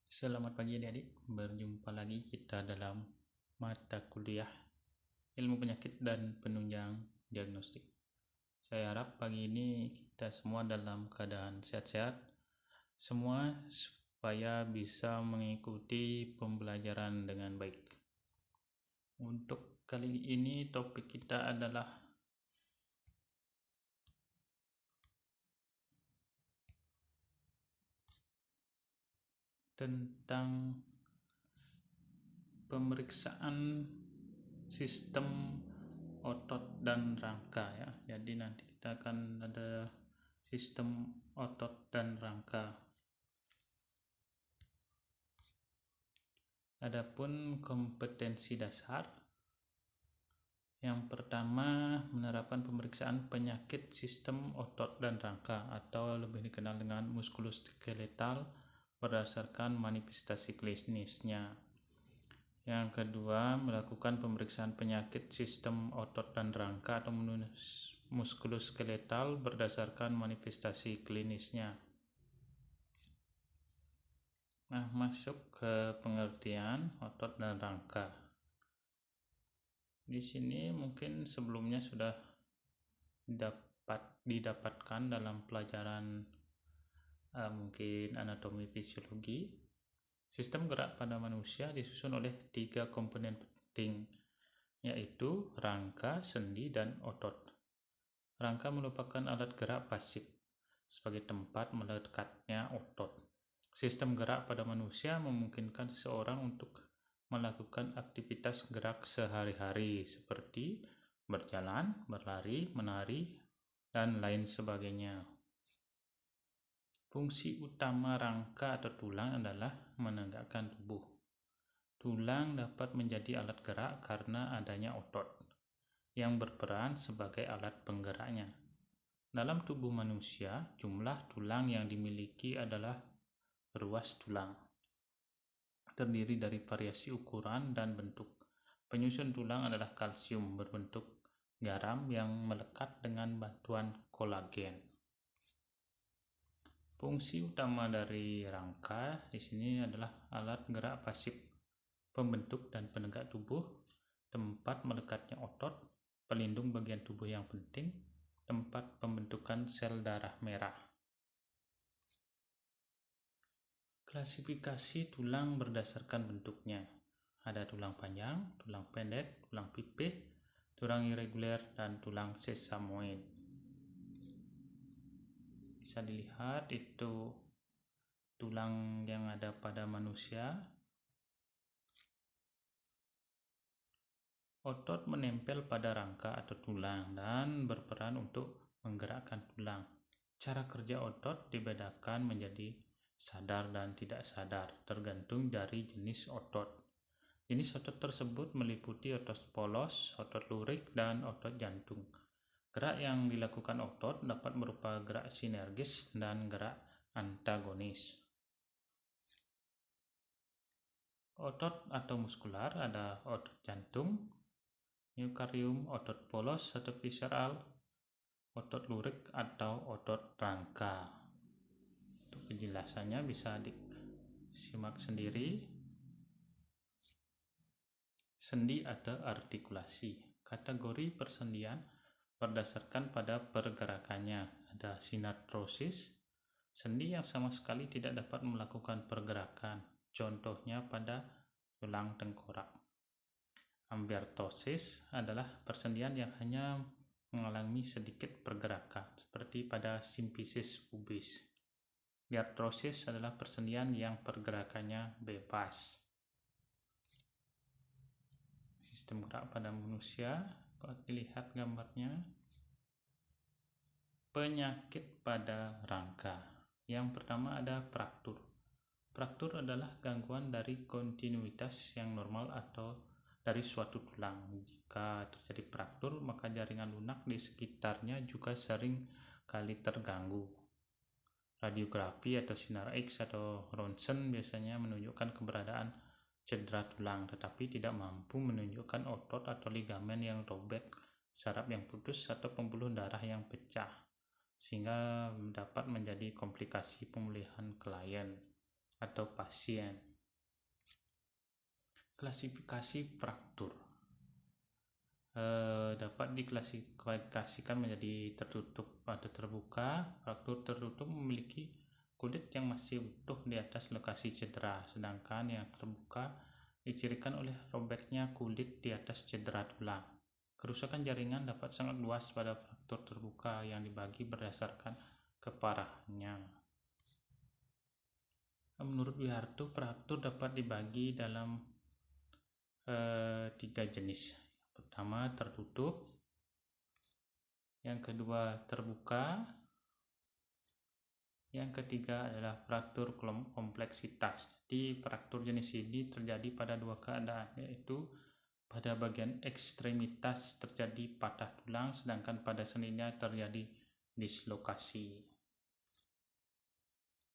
Selamat pagi adik-adik, berjumpa lagi kita dalam mata kuliah ilmu penyakit dan penunjang diagnostik. Saya harap pagi ini kita semua dalam keadaan sehat-sehat semua supaya bisa mengikuti pembelajaran dengan baik. Untuk kali ini topik kita adalah tentang pemeriksaan sistem otot dan rangka ya. Jadi nanti kita akan ada sistem otot dan rangka. Adapun kompetensi dasar, yang pertama menerapkan pemeriksaan penyakit sistem otot dan rangka atau lebih dikenal dengan muskuloskeletal berdasarkan manifestasi klinisnya. Yang kedua, melakukan pemeriksaan penyakit sistem otot dan rangka atau muskuloskeletal berdasarkan manifestasi klinisnya. Nah, masuk ke pengertian otot dan rangka. Di sini mungkin sebelumnya sudah didapatkan dalam pelajaran mungkin anatomi fisiologi. Sistem gerak pada manusia disusun oleh 3 komponen penting, yaitu rangka, sendi, dan otot. Rangka merupakan alat gerak pasif sebagai tempat melekatnya otot. Sistem gerak pada manusia memungkinkan seseorang untuk melakukan aktivitas gerak sehari-hari seperti berjalan, berlari, menari, dan lain sebagainya. Fungsi utama rangka atau tulang adalah menegakkan tubuh. Tulang dapat menjadi alat gerak karena adanya otot yang berperan sebagai alat penggeraknya. Dalam tubuh manusia, jumlah tulang yang dimiliki adalah ruas tulang. Terdiri dari variasi ukuran dan bentuk. Penyusun tulang adalah kalsium berbentuk garam yang melekat dengan bantuan kolagen. Fungsi utama dari rangka di sini adalah alat gerak pasif, pembentuk dan penegak tubuh, tempat melekatnya otot, pelindung bagian tubuh yang penting, tempat pembentukan sel darah merah. Klasifikasi tulang berdasarkan bentuknya. Ada tulang panjang, tulang pendek, tulang pipih, tulang irregular, dan tulang sesamoid. Bisa dilihat itu tulang yang ada pada manusia. Otot menempel pada rangka atau tulang dan berperan untuk menggerakkan tulang. Cara kerja otot dibedakan menjadi sadar dan tidak sadar, tergantung dari jenis otot. Jenis otot tersebut meliputi otot polos, otot lurik, dan otot jantung. Gerak yang dilakukan otot dapat berupa gerak sinergis dan gerak antagonis. Otot atau muskular ada otot jantung, miokarium, otot polos atau visceral, otot lurik atau otot rangka. Untuk penjelasannya bisa disimak sendiri. Sendi atau artikulasi. Kategori persendian berdasarkan pada pergerakannya. Ada sinartrosis, sendi yang sama sekali tidak dapat melakukan pergerakan. Contohnya pada tulang tengkorak. Ambertosis adalah persendian yang hanya mengalami sedikit pergerakan, seperti pada simfisis pubis. Diartrosis adalah persendian yang pergerakannya bebas. Sistem gerak pada manusia, kalau dilihat gambarnya. Penyakit pada rangka. Yang pertama ada fraktur. Fraktur adalah gangguan dari kontinuitas yang normal atau dari suatu tulang. Jika terjadi fraktur, maka jaringan lunak di sekitarnya juga sering kali terganggu. Radiografi atau sinar X atau ronsen biasanya menunjukkan keberadaan cedera tulang, tetapi tidak mampu menunjukkan otot atau ligamen yang robek, saraf yang putus, atau pembuluh darah yang pecah, sehingga dapat menjadi komplikasi pemulihan klien. atau pasien. Klasifikasi fraktur dapat diklasifikasikan menjadi tertutup atau terbuka. Fraktur tertutup memiliki kulit yang masih utuh di atas lokasi cedera, sedangkan yang terbuka dicirikan oleh robeknya kulit di atas cedera tulang. Kerusakan jaringan dapat sangat luas pada fraktur terbuka yang dibagi berdasarkan keparahannya. Menurut Wiharto, fraktur dapat dibagi dalam 3 jenis. Pertama, tertutup. Yang kedua, terbuka. Yang ketiga adalah fraktur kompleksitas. Jadi, fraktur jenis ini terjadi pada 2 keadaan, yaitu pada bagian ekstremitas terjadi patah tulang, sedangkan pada sendinya terjadi dislokasi.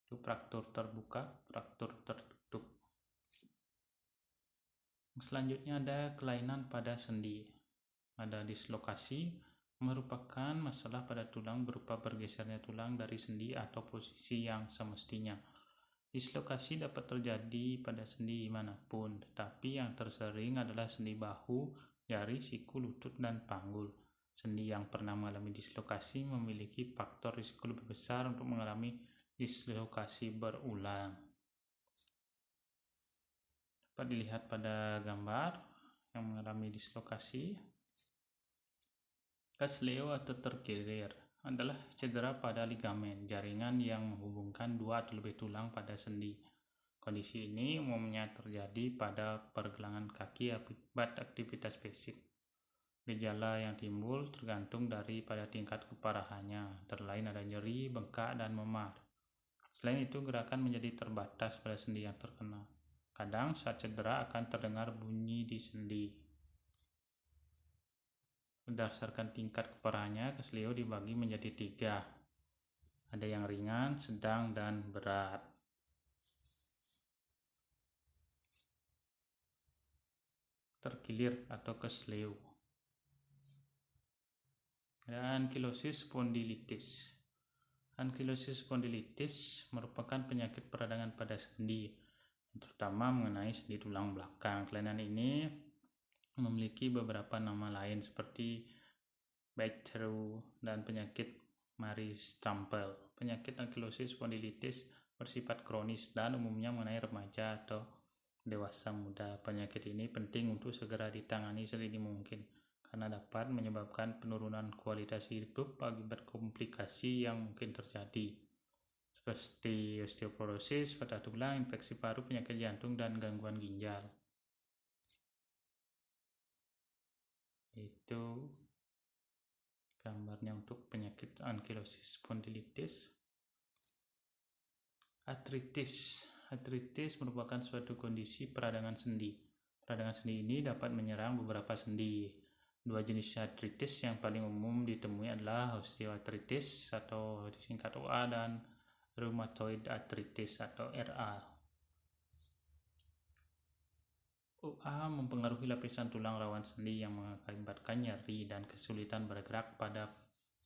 Itu fraktur terbuka, fraktur tertutup. Selanjutnya ada kelainan pada sendi. Ada dislokasi, merupakan masalah pada tulang berupa bergesernya tulang dari sendi atau posisi yang semestinya. Dislokasi dapat terjadi pada sendi manapun, tetapi yang tersering adalah sendi bahu, jari, siku, lutut, dan panggul. Sendi yang pernah mengalami dislokasi memiliki faktor risiko lebih besar untuk mengalami dislokasi berulang. Dapat dilihat pada gambar yang mengalami dislokasi. Kesleo atau terkilir adalah cedera pada ligamen jaringan yang menghubungkan 2 atau lebih tulang pada sendi. Kondisi ini umumnya terjadi pada pergelangan kaki akibat aktivitas fisik. Gejala yang timbul tergantung pada tingkat keparahannya, antara lain ada nyeri, bengkak, dan memar. Selain itu, gerakan menjadi terbatas pada sendi yang terkena. Kadang saat cedera akan terdengar bunyi di sendi. Berdasarkan tingkat keparahannya, kesleo dibagi menjadi 3. Ada yang ringan, sedang, dan berat. Terkilir atau kesleo. Ada ankilosis spondilitis. Ankilosis spondilitis merupakan penyakit peradangan pada sendi, terutama mengenai sendi tulang belakang. Kelainan ini memiliki beberapa nama lain seperti Bechterou dan penyakit Marie-Stempel. Penyakit ankilosis spondilitis bersifat kronis dan umumnya mengenai remaja atau dewasa muda. Penyakit ini penting untuk segera ditangani sedini mungkin karena dapat menyebabkan penurunan kualitas hidup akibat komplikasi yang mungkin terjadi, seperti osteoporosis, patah tulang, infeksi paru, penyakit jantung, dan gangguan ginjal. Itu gambarnya untuk penyakit ankilosis spondilitis. Artritis. Artritis merupakan suatu kondisi peradangan sendi. Peradangan sendi ini dapat menyerang beberapa sendi. 2 jenis artritis yang paling umum ditemui adalah osteoartritis atau disingkat OA dan rheumatoid arthritis atau RA. OA mempengaruhi lapisan tulang rawan sendi yang mengakibatkan nyeri dan kesulitan bergerak pada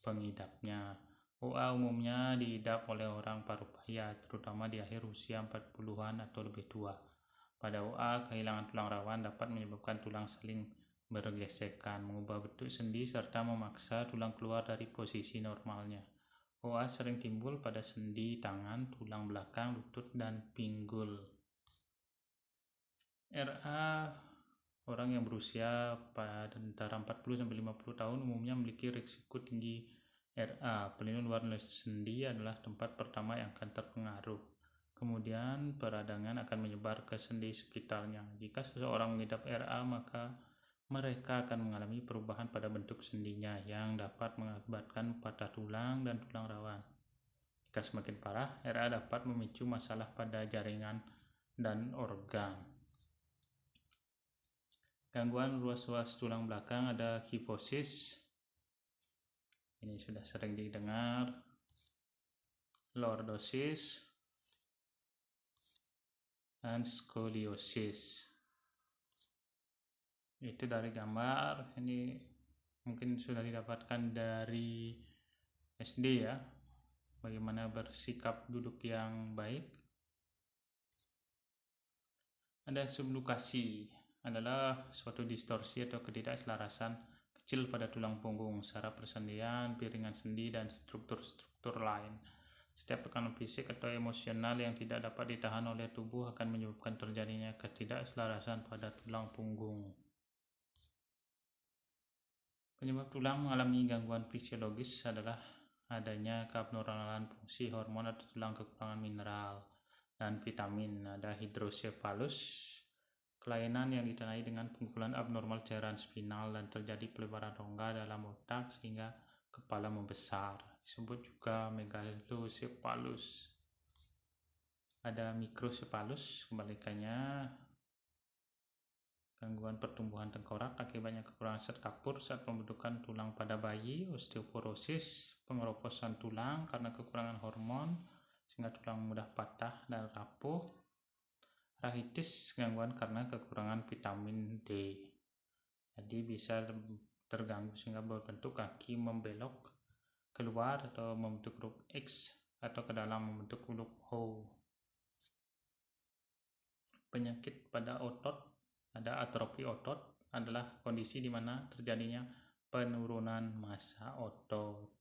pengidapnya. OA umumnya diidap oleh orang paruh baya, terutama di akhir usia 40-an atau lebih tua. Pada OA, kehilangan tulang rawan dapat menyebabkan tulang saling bergesekan, mengubah bentuk sendi, serta memaksa tulang keluar dari posisi normalnya. OA sering timbul pada sendi tangan, tulang belakang, lutut, dan pinggul. RA, orang yang berusia pada antara 40-50 tahun umumnya memiliki risiko tinggi RA. Pelindung luar sendi adalah tempat pertama yang akan terpengaruh. Kemudian peradangan akan menyebar ke sendi sekitarnya. Jika seseorang mengidap RA, maka mereka akan mengalami perubahan pada bentuk sendinya yang dapat mengakibatkan patah tulang dan tulang rawan. Jika semakin parah, RA dapat memicu masalah pada jaringan dan organ. Gangguan ruas-ruas tulang belakang ada kifosis. Ini sudah sering didengar. Lordosis dan skoliosis. Itu dari gambar. Ini mungkin sudah didapatkan dari SD ya. Bagaimana bersikap duduk yang baik. Ada sublokasi, adalah suatu distorsi atau ketidakselarasan kecil pada tulang punggung, saraf persendian, piringan sendi, dan struktur-struktur lain. Setiap tekanan fisik atau emosional yang tidak dapat ditahan oleh tubuh akan menyebabkan terjadinya ketidakselarasan pada tulang punggung. Penyebab tulang mengalami gangguan fisiologis adalah adanya keabnormalan fungsi hormon atau tulang, kekurangan mineral dan vitamin. Ada hidrosefalus, kelainan yang ditandai dengan pengumpulan abnormal cairan spinal dan terjadi pelebaran rongga dalam otak sehingga kepala membesar. Disebut juga megalosefalus. Ada mikrosefalus, kebalikannya gangguan pertumbuhan tengkorak akibatnya kekurangan zat kapur saat pembentukan tulang pada bayi, osteoporosis, pengeroposan tulang karena kekurangan hormon sehingga tulang mudah patah dan rapuh, rachitis, gangguan karena kekurangan vitamin D. Jadi bisa terganggu sehingga berbentuk kaki membelok keluar atau membentuk huruf X atau ke dalam membentuk huruf O. Penyakit pada otot, ada atrofi otot, adalah kondisi di mana terjadinya penurunan massa otot.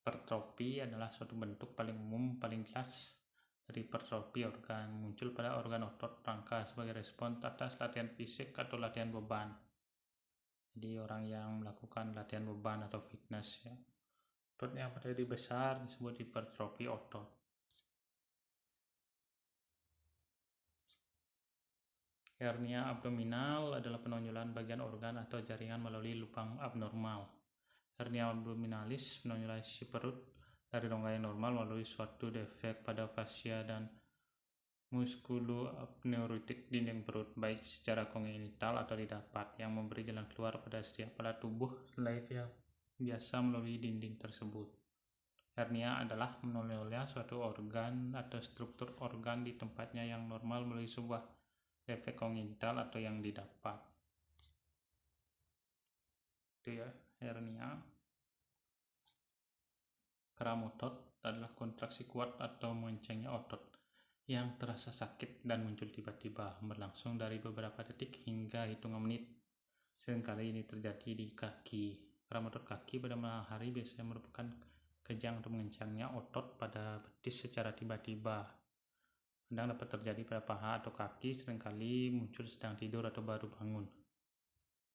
Hipertrofi adalah suatu bentuk paling umum, paling jelas dari hipertrofi organ, muncul pada organ otot rangka sebagai respons atas latihan fisik atau latihan beban. Jadi orang yang melakukan latihan beban atau fitness, ya, ototnya menjadi besar disebut hipertrofi otot. Hernia abdominal adalah penonjolan bagian organ atau jaringan melalui lubang abnormal. Hernia abdominalis menonjol isi perut dari rongga yang normal melalui suatu defek pada fascia dan muskuloapneurotik dinding perut, baik secara kongenital atau didapat, yang memberi jalan keluar pada setiap alat tubuh selain yang biasa melalui dinding tersebut. Hernia adalah menonjolnya suatu organ atau struktur organ di tempatnya yang normal melalui sebuah defek kongenital atau yang didapat. Itu ya, hernia. Kram otot adalah kontraksi kuat atau mengencangnya otot yang terasa sakit dan muncul tiba-tiba, berlangsung dari beberapa detik hingga hitungan menit. Seringkali ini terjadi di kaki. Kram otot kaki pada malam hari biasanya merupakan kejang atau mengencangnya otot pada betis secara tiba-tiba. Kadang dapat terjadi pada paha atau kaki, seringkali muncul sedang tidur atau baru bangun.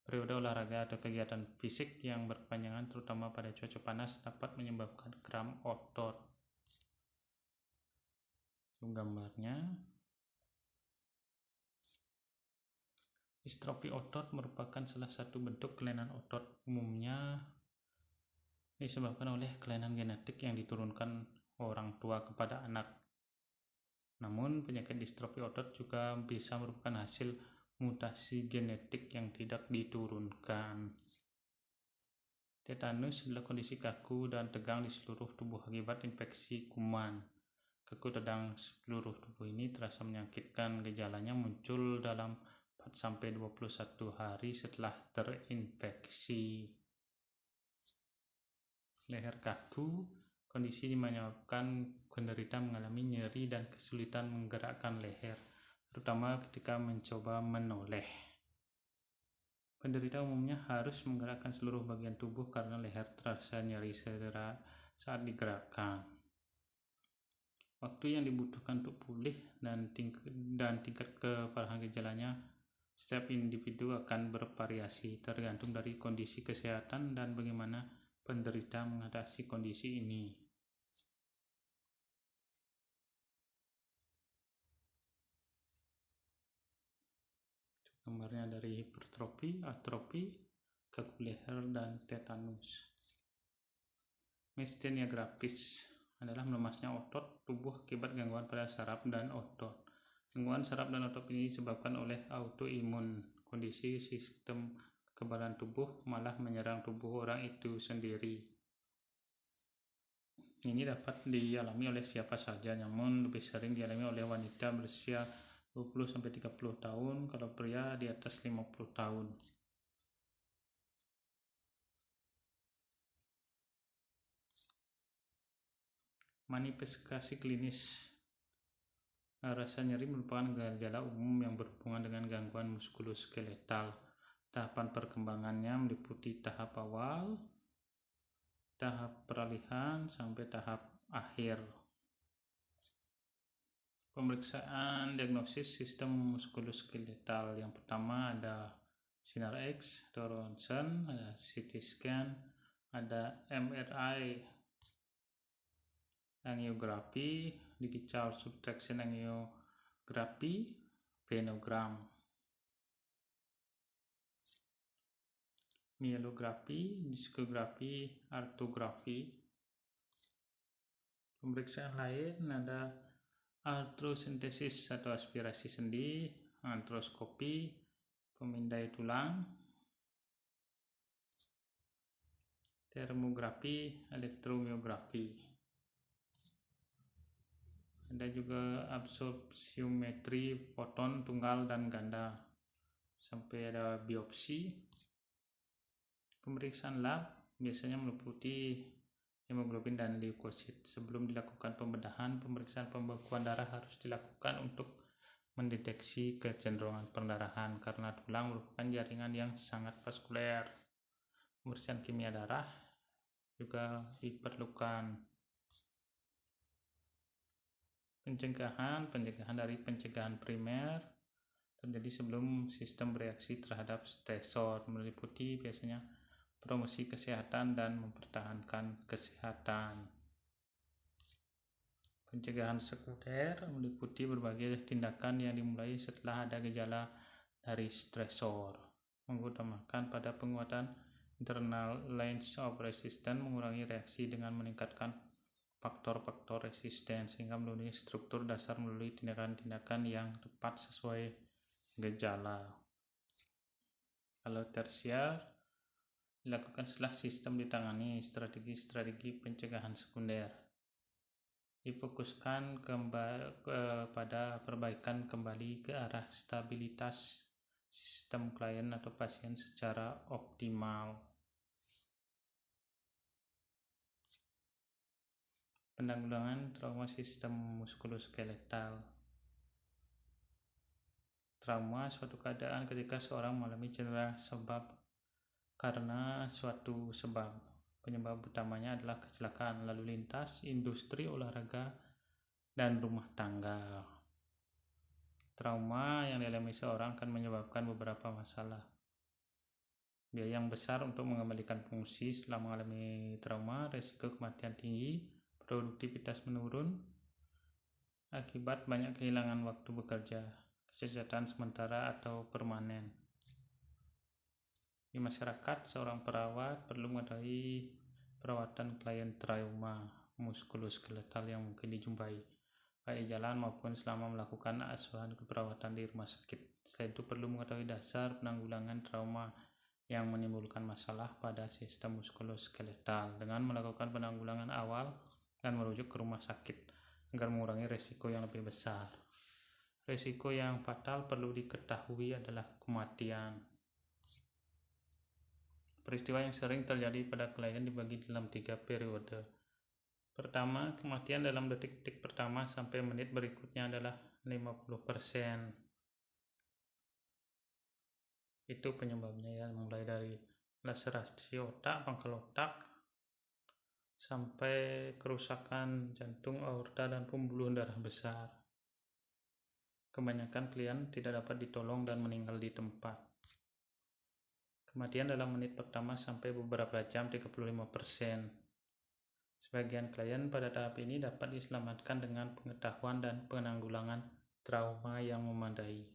Periode olahraga atau kegiatan fisik yang berkepanjangan, terutama pada cuaca panas, dapat menyebabkan kram otot. Gambarnya, distrofi otot merupakan salah satu bentuk kelainan otot. Umumnya disebabkan oleh kelainan genetik yang diturunkan orang tua kepada anak. Namun, penyakit distrofi otot juga bisa merupakan hasil mutasi genetik yang tidak diturunkan. Tetanus adalah kondisi kaku dan tegang di seluruh tubuh akibat infeksi kuman. Kaku tegang seluruh tubuh ini terasa menyakitkan. Gejalanya muncul dalam 4-21 hari setelah terinfeksi. Leher kaku, kondisi ini menyebabkan penderita mengalami nyeri dan kesulitan menggerakkan leher, terutama ketika mencoba menoleh. Penderita umumnya harus menggerakkan seluruh bagian tubuh karena leher terasa nyeri saat digerakkan. Waktu yang dibutuhkan untuk pulih dan tingkat keparahan gejalanya setiap individu akan bervariasi, tergantung dari kondisi kesehatan dan bagaimana penderita mengatasi kondisi ini. Gambarnya dari hipertrofi, atrofi, kaku leher, dan tetanus. Miastenia gravis adalah melemasnya otot tubuh akibat gangguan pada saraf dan otot. Gangguan saraf dan otot ini disebabkan oleh autoimun, kondisi sistem kekebalan tubuh malah menyerang tubuh orang itu sendiri. Ini dapat dialami oleh siapa saja, namun lebih sering dialami oleh wanita berusia 20-30 tahun, kalau pria di atas 50 tahun. Manifestasi klinis Rasa nyeri merupakan gejala umum yang berhubungan dengan gangguan muskuloskeletal. Tahapan perkembangannya meliputi tahap awal, tahap peralihan, sampai tahap akhir. Pemeriksaan diagnosis sistem muskuloskeletal. Yang pertama ada sinar X, ada ronsen, ada CT scan, ada MRI, angiografi, digital subtraction angiografi, venogram, mielografi, diskografi, artrografi. Pemeriksaan lain ada artrosentesis atau aspirasi sendi, artroskopi, pemindai tulang, termografi, elektromiografi. Ada juga absorpsiometri foton tunggal dan ganda, sampai ada biopsi. Pemeriksaan lab biasanya meliputi hemoglobin dan leukosit. Sebelum dilakukan pembedahan, pemeriksaan pembekuan darah harus dilakukan untuk mendeteksi kecenderungan perdarahan karena tulang merupakan jaringan yang sangat vaskuler. Pemeriksaan kimia darah juga diperlukan. Pencegahan dari pencegahan primer terjadi sebelum sistem bereaksi terhadap stresor, meliputi biasanya promosi kesehatan dan mempertahankan kesehatan. Pencegahan sekunder meliputi berbagai tindakan yang dimulai setelah ada gejala dari stresor, mengutamakan pada penguatan internal lines of resistance, mengurangi reaksi dengan meningkatkan faktor-faktor resisten sehingga memenuhi struktur dasar melalui tindakan-tindakan yang tepat sesuai gejala. Kalau tersier dilakukan setelah sistem ditangani, strategi-strategi pencegahan sekunder difokuskan pada perbaikan kembali ke arah stabilitas sistem klien atau pasien secara optimal. Penanggulangan trauma sistem muskuloskeletal. Trauma suatu keadaan ketika seorang mengalami cedera karena suatu sebab. Penyebab utamanya adalah kecelakaan lalu lintas, industri olahraga, dan rumah tangga. Trauma yang dialami seorang akan menyebabkan beberapa masalah. Biaya yang besar untuk mengembalikan fungsi setelah mengalami trauma, risiko kematian tinggi, produktivitas menurun akibat banyak kehilangan waktu bekerja, kesehatan sementara atau permanen. Di masyarakat, seorang perawat perlu mengetahui perawatan klien trauma muskuloskeletal yang mungkin dijumpai, baik di jalan maupun selama melakukan asuhan keperawatan di rumah sakit. Selain itu perlu mengetahui dasar penanggulangan trauma yang menimbulkan masalah pada sistem muskuloskeletal dengan melakukan penanggulangan awal dan merujuk ke rumah sakit agar mengurangi risiko yang lebih besar. Risiko yang fatal perlu diketahui adalah kematian. Peristiwa yang sering terjadi pada klien dibagi dalam 3 periode. Pertama, kematian dalam detik-detik pertama sampai menit berikutnya adalah 50%. Itu penyebabnya ya, mulai dari laserasi otak, pangkal otak, sampai kerusakan jantung, aorta, dan pembuluh darah besar. Kebanyakan klien tidak dapat ditolong dan meninggal di tempat. Kematian dalam menit pertama sampai beberapa jam 35%. Sebagian klien pada tahap ini dapat diselamatkan dengan pengetahuan dan penanggulangan trauma yang memadai.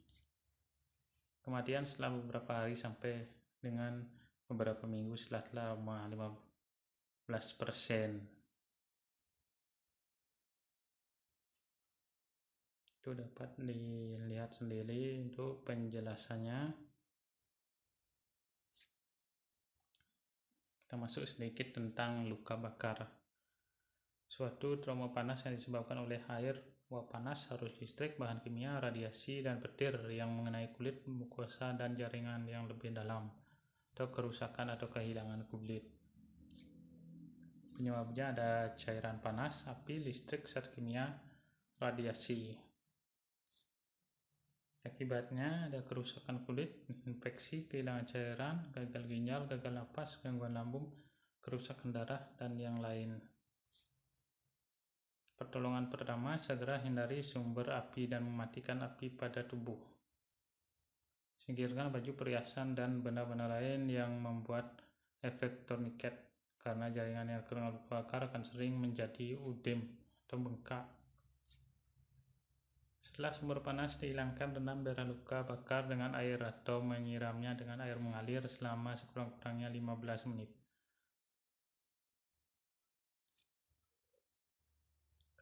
Kematian setelah beberapa hari sampai dengan beberapa minggu setelah trauma 15%. Itu dapat dilihat sendiri untuk penjelasannya. Kita masuk sedikit tentang luka bakar. Suatu trauma panas yang disebabkan oleh air, uap panas, arus listrik, bahan kimia, radiasi, dan petir yang mengenai kulit, mukosa, dan jaringan yang lebih dalam, atau kerusakan atau kehilangan kulit. Penyebabnya ada cairan panas, api, listrik, zat kimia, radiasi. Akibatnya ada kerusakan kulit, infeksi, kehilangan cairan, gagal ginjal, gagal napas, gangguan lambung, kerusakan darah, dan yang lain. Pertolongan pertama, segera hindari sumber api dan mematikan api pada tubuh. Singkirkan baju, perhiasan, dan benda-benda lain yang membuat efek tourniquet, karena jaringan yang kena luka bakar akan sering menjadi udem atau bengkak. Setelah sumber panas dihilangkan, rendam daerah luka bakar dengan air atau menyiramnya dengan air mengalir selama sekurang-kurangnya 15 menit.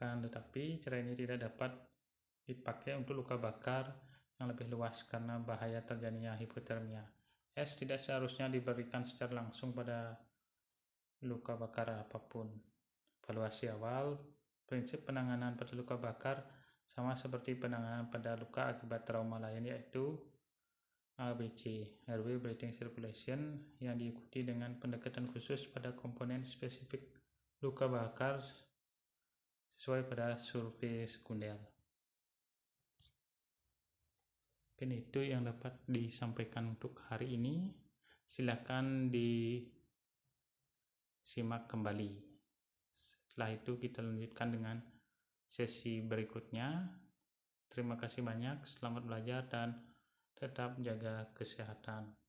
Tetapi cara ini tidak dapat dipakai untuk luka bakar yang lebih luas karena bahaya terjadinya hipotermia. Es tidak seharusnya diberikan secara langsung pada luka bakar apapun. Evaluasi awal, prinsip penanganan pada luka bakar sama seperti penanganan pada luka akibat trauma lain, yaitu ABC, airway breathing circulation, yang diikuti dengan pendekatan khusus pada komponen spesifik luka bakar sesuai pada survei sekunder. Mungkin itu yang dapat disampaikan untuk hari ini. Silakan disimak kembali. Setelah itu kita lanjutkan dengan sesi berikutnya. Terima kasih banyak, selamat belajar dan tetap jaga kesehatan.